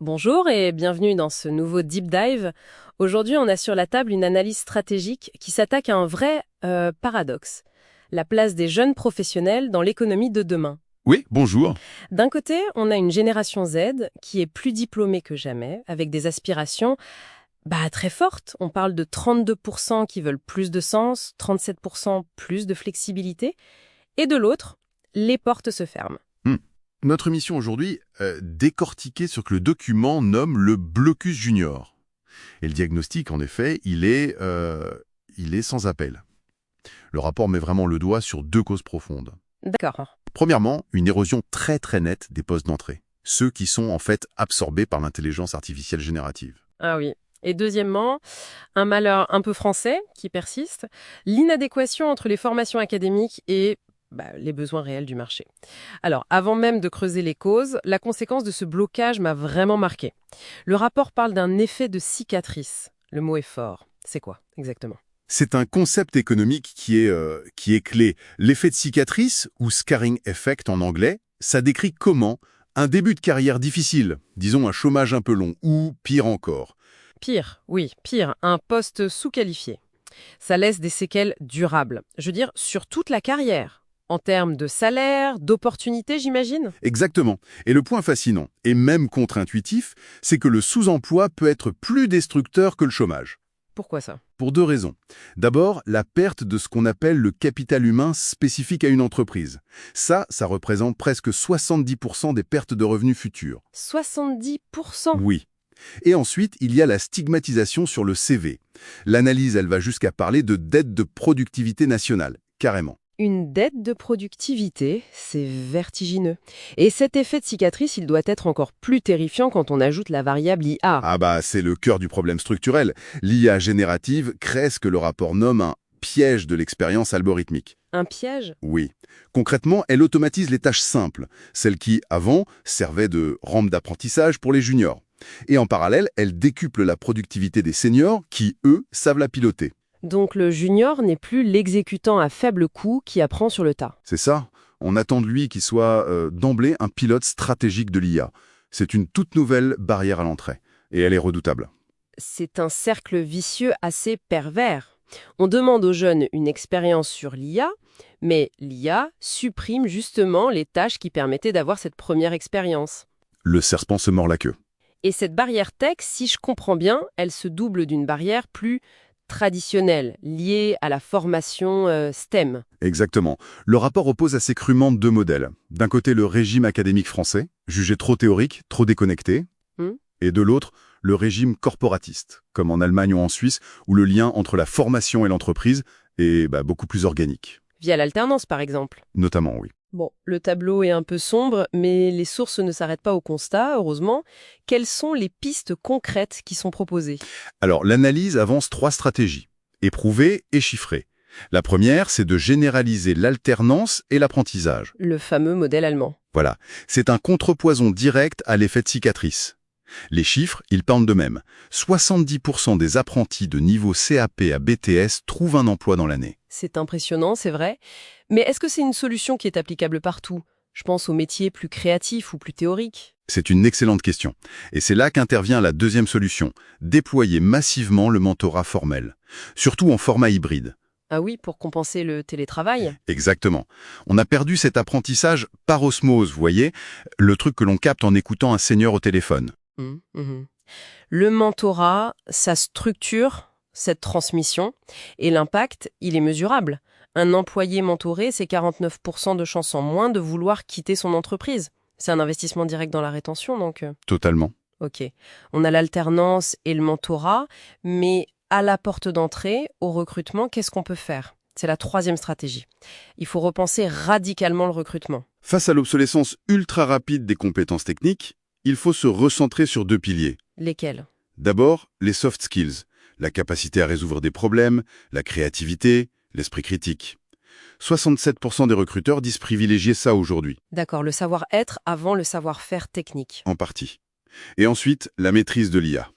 Bonjour et bienvenue dans ce nouveau Deep Dive. Aujourd'hui, on a sur la table une analyse stratégique qui s'attaque à un vrai paradoxe. La place des jeunes professionnels dans l'économie de demain. Oui, bonjour. D'un côté, on a une génération Z qui est plus diplômée que jamais, avec des aspirations très fortes. On parle de 32% qui veulent plus de sens, 37% plus de flexibilité. Et de l'autre, les portes se ferment. Hmm. Notre mission aujourd'hui, décortiquer ce que le document nomme le blocus junior. Et le diagnostic, en effet, il est sans appel. Le rapport met vraiment le doigt sur deux causes profondes. D'accord. Premièrement, une érosion très très nette des postes d'entrée. Ceux qui sont en fait absorbés par l'intelligence artificielle générative. Ah oui. Et deuxièmement, un malheur un peu français qui persiste, l'inadéquation entre les formations académiques et les besoins réels du marché. Alors, avant même de creuser les causes, la conséquence de ce blocage m'a vraiment marqué. Le rapport parle d'un effet de cicatrice. Le mot est fort. C'est quoi, exactement? C'est un concept économique qui est clé. L'effet de cicatrice, ou scarring effect en anglais, ça décrit comment un début de carrière difficile, disons un chômage un peu long, ou pire encore. Pire, oui, pire, un poste sous-qualifié. Ça laisse des séquelles durables. Je veux dire, sur toute la carrière. En termes de salaire, d'opportunités, j'imagine? Exactement. Et le point fascinant, et même contre-intuitif, c'est que le sous-emploi peut être plus destructeur que le chômage. Pourquoi ça? Pour deux raisons. D'abord, la perte de ce qu'on appelle le capital humain spécifique à une entreprise. Ça représente presque 70% des pertes de revenus futurs. 70%? Oui. Et ensuite, il y a la stigmatisation sur le CV. L'analyse, elle va jusqu'à parler de dette de productivité nationale, carrément. Une dette de productivité, c'est vertigineux. Et cet effet de cicatrice, il doit être encore plus terrifiant quand on ajoute la variable IA. Ah bah, c'est le cœur du problème structurel. L'IA générative crée ce que le rapport nomme un piège de l'expérience algorithmique. Un piège? Oui. Concrètement, elle automatise les tâches simples, celles qui, avant, servaient de rampe d'apprentissage pour les juniors. Et en parallèle, elle décuple la productivité des seniors qui, eux, savent la piloter. Donc le junior n'est plus l'exécutant à faible coût qui apprend sur le tas. C'est ça. On attend de lui qu'il soit d'emblée un pilote stratégique de l'IA. C'est une toute nouvelle barrière à l'entrée. Et elle est redoutable. C'est un cercle vicieux assez pervers. On demande aux jeunes une expérience sur l'IA, mais l'IA supprime justement les tâches qui permettaient d'avoir cette première expérience. Le serpent se mord la queue. Et cette barrière tech, si je comprends bien, elle se double d'une barrière plus traditionnelle, liée à la formation STEM. Exactement. Le rapport oppose assez crûment deux modèles. D'un côté, le régime académique français, jugé trop théorique, trop déconnecté. Hmm. Et de l'autre, le régime corporatiste, comme en Allemagne ou en Suisse, où le lien entre la formation et l'entreprise est beaucoup plus organique. Via l'alternance, par exemple. Notamment, oui. Bon, le tableau est un peu sombre, mais les sources ne s'arrêtent pas au constat, heureusement. Quelles sont les pistes concrètes qui sont proposées? Alors, l'analyse avance trois stratégies, éprouvées et chiffrées. La première, c'est de généraliser l'alternance et l'apprentissage. Le fameux modèle allemand. Voilà, c'est un contrepoison direct à l'effet de cicatrice. Les chiffres, ils parlent d'eux-mêmes. 70% des apprentis de niveau CAP à BTS trouvent un emploi dans l'année. C'est impressionnant, c'est vrai. Mais est-ce que c'est une solution qui est applicable partout? Je pense aux métiers plus créatifs ou plus théoriques. C'est une excellente question. Et c'est là qu'intervient la deuxième solution, déployer massivement le mentorat formel, surtout en format hybride. Ah oui, pour compenser le télétravail? Exactement. On a perdu cet apprentissage par osmose, vous voyez, le truc que l'on capte en écoutant un senior au téléphone. Mhm. Le mentorat, ça structure cette transmission et l'impact, il est mesurable. Un employé mentoré, c'est 49% de chances en moins de vouloir quitter son entreprise. C'est un investissement direct dans la rétention, donc. Totalement. Ok. On a l'alternance et le mentorat, mais à la porte d'entrée, au recrutement, qu'est-ce qu'on peut faire? C'est la troisième stratégie. Il faut repenser radicalement le recrutement. Face à l'obsolescence ultra rapide des compétences techniques, il faut se recentrer sur deux piliers. Lesquels? D'abord, les soft skills, la capacité à résoudre des problèmes, la créativité, l'esprit critique. 67% des recruteurs disent privilégier ça aujourd'hui, D'accord, le savoir-être avant le savoir-faire technique. en partie. Et ensuite, la maîtrise de l'IA.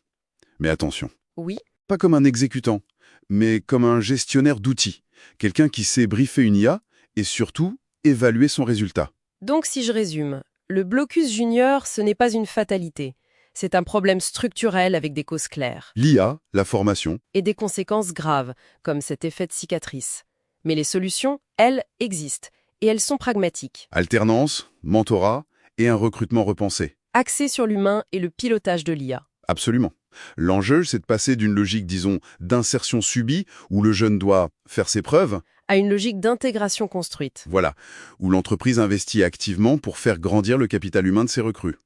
Mais attention, Oui, pas comme un exécutant, mais comme un gestionnaire d'outils, quelqu'un qui sait briefer une IA et surtout évaluer son résultat. donc si je résume, le blocus junior, ce n'est pas une fatalité. C'est un problème structurel avec des causes claires. L'IA, la formation. Et des conséquences graves, comme cet effet de cicatrice. Mais les solutions, elles, existent. Et elles sont pragmatiques. Alternance, mentorat et un recrutement repensé. Axées sur l'humain et le pilotage de l'IA. Absolument. L'enjeu, c'est de passer d'une logique, disons, d'insertion subie, où le jeune doit faire ses preuves, À une logique d'intégration construite. voilà, où l'entreprise investit activement pour faire grandir le capital humain de ses recrues.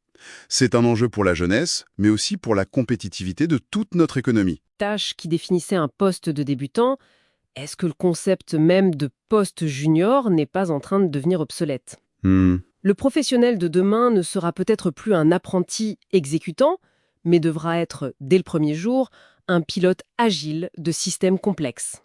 C'est un enjeu pour la jeunesse, mais aussi pour la compétitivité de toute notre économie. Tâche qui définissait un poste de débutant, est-ce que le concept même de poste junior n'est pas en train de devenir obsolète? Le professionnel de demain ne sera peut-être plus un apprenti exécutant, mais devra être, dès le premier jour, un pilote agile de systèmes complexes.